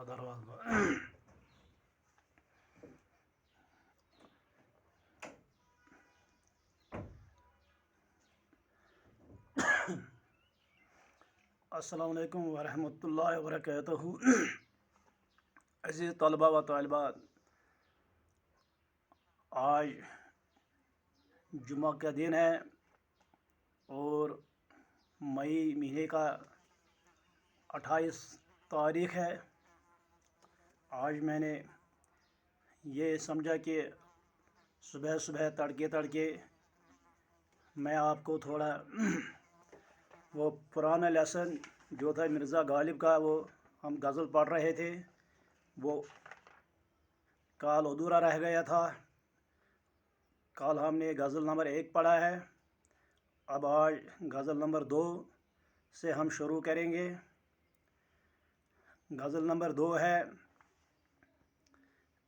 अस्सलामु अलैकुम वरहमतुल्लाहि वबरकातुहू। अज़ीज़ तलबा व तालिबात, आज जुमा का दिन है और मई महीने का 28 तारीख़ है। आज मैंने ये समझा कि सुबह सुबह तड़के तड़के मैं आपको थोड़ा वो पुराना लेसन जो था मिर्ज़ा गालिब का, वो हम गज़ल पढ़ रहे थे, वो कल अधूरा रह गया था। कल हमने गज़ल नंबर 1 पढ़ा है, अब आज गज़ल नंबर 2 से हम शुरू करेंगे। गज़ल नंबर 2 है,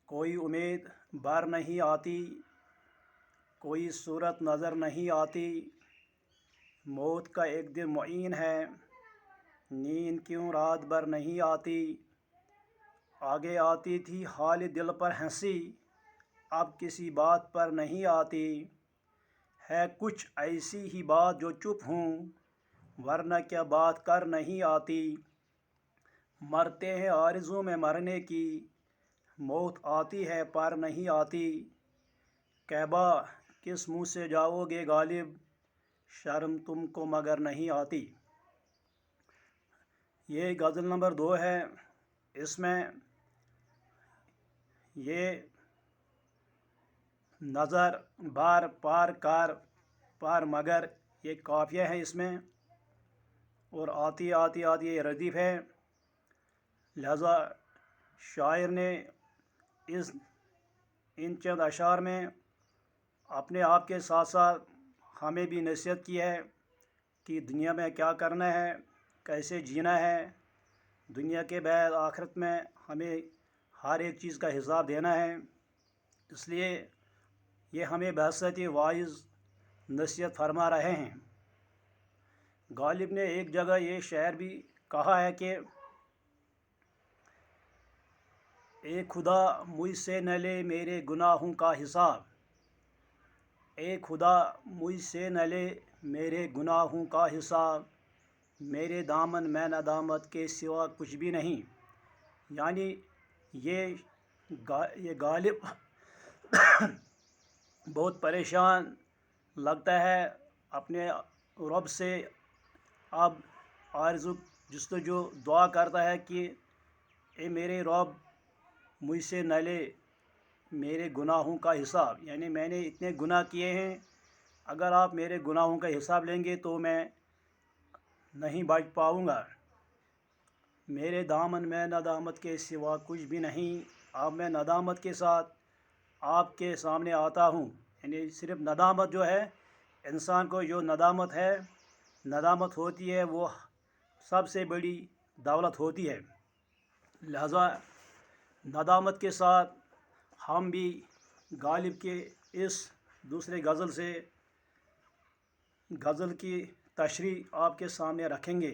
कोई उम्मीद बार नहीं आती, कोई सूरत नज़र नहीं आती, मौत का एक दिन मुईन है, नींद क्यों रात भर नहीं आती, आगे आती थी हाल दिल पर हंसी, अब किसी बात पर नहीं आती, है कुछ ऐसी ही बात जो चुप हूँ, वरना क्या बात कर नहीं आती, मरते हैं आरज़ू में मरने की, मौत आती है पर नहीं आती, कैबा किस मुँह से जाओगे गालिब, शर्म तुमको मगर नहीं आती। ये गज़ल नंबर 2 है। इसमें ये नज़र बार पार कार पार मगर ये काफ़िया है इसमें, और आती आती आती ये रदीफ़ है। लिहाजा शायर ने इन चंद अशार में अपने आप के साथ साथ हमें भी नसीहत की है कि दुनिया में क्या करना है, कैसे जीना है। दुनिया के बाद आखिरत में हमें हर एक चीज़ का हिसाब देना है। इसलिए ये हमें बहसत वाइज़ नसीहत फरमा रहे हैं। गालिब ने एक जगह ये शेर भी कहा है कि ए खुदा मुझसे न ले मेरे गुनाहों का हिसाब, ए खुदा मुझसे न ले मेरे गुनाहों का हिसाब, मेरे दामन में नदामत के सिवा कुछ भी नहीं। यानी ये गालिब बहुत परेशान लगता है अपने रब से। अब आरज़ू जुस्तजू दुआ करता है कि ए मेरे रब मुझसे न ले मेरे गुनाहों का हिसाब, यानी मैंने इतने गुनाह किए हैं, अगर आप मेरे गुनाहों का हिसाब लेंगे तो मैं नहीं बच पाऊँगा। मेरे दामन में नदामत के सिवा कुछ भी नहीं। अब मैं नदामत के साथ आपके सामने आता हूँ। यानी सिर्फ नदामत जो है, इंसान को जो नदामत होती है वो सबसे बड़ी दौलत होती है। लिहाजा नदामत के साथ हम भी गालिब के इस दूसरे गज़ल से गज़ल की तशरीह आपके सामने रखेंगे।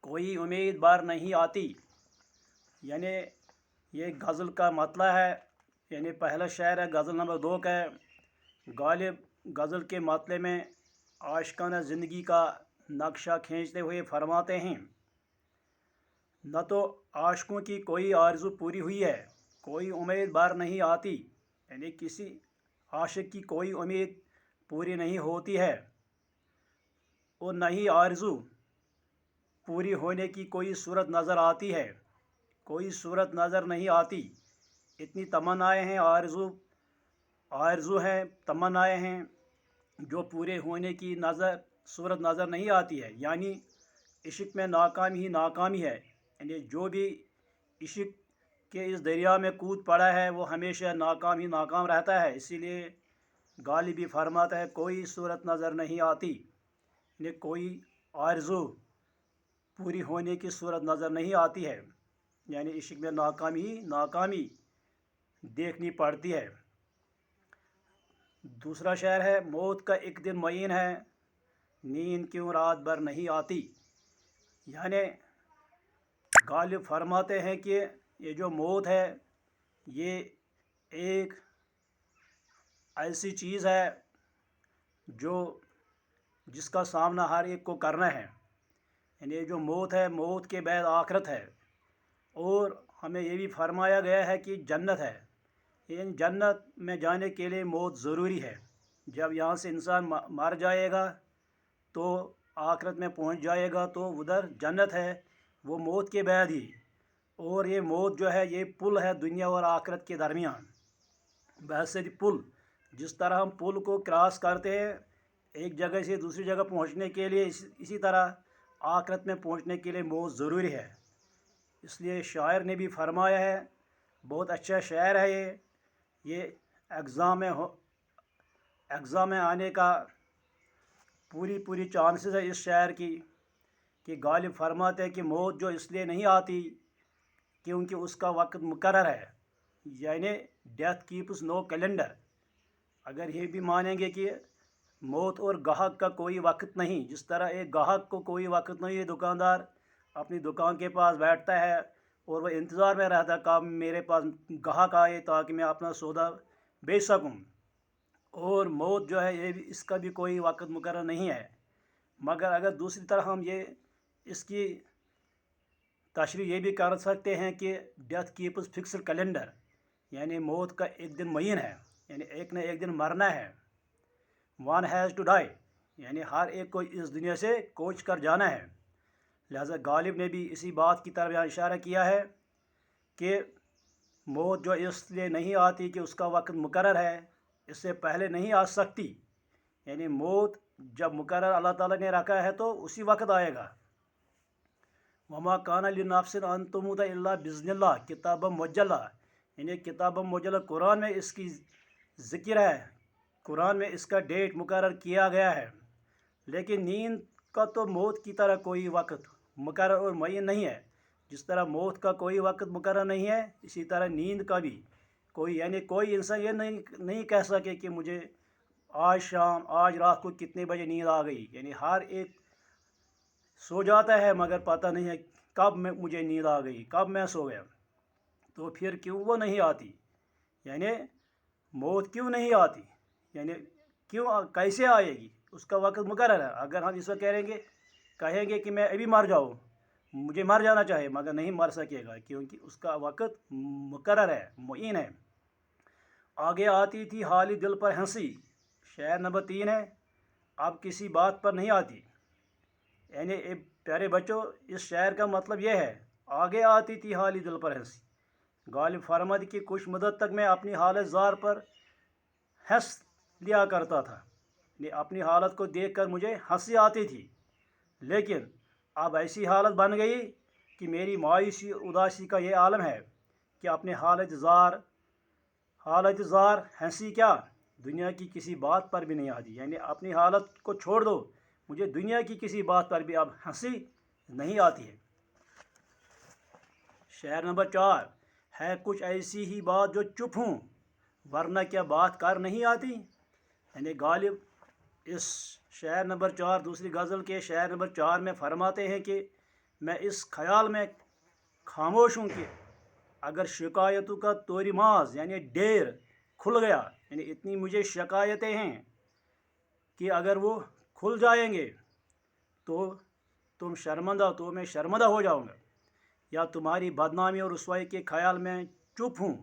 कोई उम्मीद बार नहीं आती, यानी ये गज़ल का मतलब है। यानी पहला शेर है गज़ल नंबर 2 का। गालिब गज़ल के मतलब में आशिकाना ज़िंदगी का नक्शा खींचते हुए फरमाते हैं, न तो आशिकों की कोई आरज़ू पूरी हुई है, कोई उम्मीद बार नहीं आती। यानी किसी आशिक की कोई उम्मीद पूरी नहीं होती है और न ही आरज़ू पूरी होने की कोई सूरत नज़र आती है, कोई सूरत नज़र नहीं आती। इतनी तमन्नाएँ हैं, आरज़ू हैं, तमन्नाएँ हैं जो पूरे होने की सूरत नज़र नहीं आती है। यानी इश्क में नाकामी ही नाकामी है। यानी जो भी इश्क के इस दरिया में कूद पड़ा है वो हमेशा नाकाम ही नाकाम रहता है। इसीलिए गालिब भी फरमाता है, कोई सूरत नज़र नहीं आती, यानी कोई आरज़ू पूरी होने की सूरत नज़र नहीं आती है। यानी इश्क में नाकामी ही नाकामी देखनी पड़ती है। दूसरा शेर है, मौत का एक दिन मुईन है, नींद क्यों रात भर नहीं आती। यानी गालिब फरमाते हैं कि ये जो मौत है ये एक ऐसी चीज़ है जो जिसका सामना हर एक को करना है। यानी ये जो मौत है, मौत के बाद आखिरत है। और हमें ये भी फरमाया गया है कि जन्नत है। इन जन्नत में जाने के लिए मौत ज़रूरी है। जब यहाँ से इंसान मर जाएगा तो आखिरत में पहुँच जाएगा तो उधर जन्नत है, वो मौत के बाद ही। और ये मौत जो है ये पुल है दुनिया और आखिरत के दरमियान। वैसे पुल, जिस तरह हम पुल को क्रॉस करते हैं एक जगह से दूसरी जगह पहुंचने के लिए, इसी तरह आखिरत में पहुंचने के लिए मौत ज़रूरी है। इसलिए शायर ने भी फरमाया है, बहुत अच्छा शायर है ये एग्ज़ाम में आने का पूरी चांसेस है इस शायर की। कि गालिब फरमाते हैं कि मौत जो इसलिए नहीं आती क्योंकि उसका वक्त मुकर्रर है, यानी डेथ कीप्स नो कैलेंडर। अगर ये भी मानेंगे कि मौत और गाहक का कोई वक्त नहीं, जिस तरह एक गाहक को कोई वक्त नहीं है, दुकानदार अपनी दुकान के पास बैठता है और वह इंतज़ार में रहता है कब मेरे पास गाहक आए ताकि मैं अपना सौदा बेच सकूं। और मौत जो है ये भी, इसका भी कोई वक्त मुकर्रर नहीं है। मगर अगर दूसरी तरह हम ये इसकी तशरीह ये भी कर सकते हैं कि डेथ कीप्स फिक्स्ड कैलेंडर, यानी मौत का एक दिन मुय्यन है, यानी एक न एक दिन मरना है। वन हैज़ टू डाई, यानी हर एक को इस दुनिया से कूच कर जाना है। लिहाजा गालिब ने भी इसी बात की तरफ इशारा किया है कि मौत जो इसलिए नहीं आती कि उसका वक्त मुकर्रर है, इससे पहले नहीं आ सकती। यानी मौत जब मुकर्रर अल्लाह ताला ने रखा है तो उसी वक्त आएगा। वमा काना लिनफ्सिन अन तमूत इल्ला बिज़्निल्लाह किताबम मुअज्जला, यानी किताबम मुअज्जला कुरान में इसकी ज़िक्र है, कुरान में इसका डेट मुकर्रर किया गया है। लेकिन नींद का तो मौत की तरह कोई वक्त मुकर्रर और मुय्यन नहीं है। जिस तरह मौत का कोई वक्त मुकर्रर नहीं है, इसी तरह नींद का भी कोई, यानी कोई इंसान ये नहीं कह सके कि मुझे आज रात को कितने बजे नींद आ गई। यानी हर एक सो जाता है मगर पता नहीं है कब मुझे नींद आ गई, कब मैं सो गया। तो फिर क्यों वो नहीं आती, यानी मौत क्यों नहीं आती, यानी क्यों कैसे आएगी, उसका वक्त मुकर्रर है। अगर हम इसको कहेंगे कि मैं अभी मर जाऊँ, मुझे मर जाना चाहिए, मगर नहीं मर सकेगा क्योंकि उसका वक्त मुकर्रर है, मुय्यन है। आगे आती थी हाली दिल पर हंसी, शेर नंबर 3 है, अब किसी बात पर नहीं आती। यानी प्यारे बच्चों, इस शेर का मतलब यह है, आगे आती थी हाली दिल पर हंसी। गालिब फरमाते कि कुछ मुद्दत तक मैं अपनी हालत ज़ार पर हंस लिया करता था, यानी अपनी हालत को देखकर मुझे हंसी आती थी। लेकिन अब ऐसी हालत बन गई कि मेरी मायूसी उदासी का ये आलम है कि अपने हालत ज़ार हंसी क्या, दुनिया की किसी बात पर भी नहीं आती। यानी अपनी हालत को छोड़ दो, मुझे दुनिया की किसी बात पर भी अब हंसी नहीं आती है। शेर नंबर 4 है, कुछ ऐसी ही बात जो चुप हूँ वरना क्या बात कर नहीं आती। यानी गालिब इस शेर नंबर 4, दूसरी गज़ल के शेर नंबर 4 में फरमाते हैं कि मैं इस ख्याल में खामोश हूँ कि अगर शिकायतों का तोरीमाज यानी ढेर खुल गया, यानी इतनी मुझे शिकायतें हैं कि अगर वो खुल जाएंगे तो मैं शर्मिंदा हो जाऊँगा, या तुम्हारी बदनामी और रुसवाई के ख्याल में चुप हूँ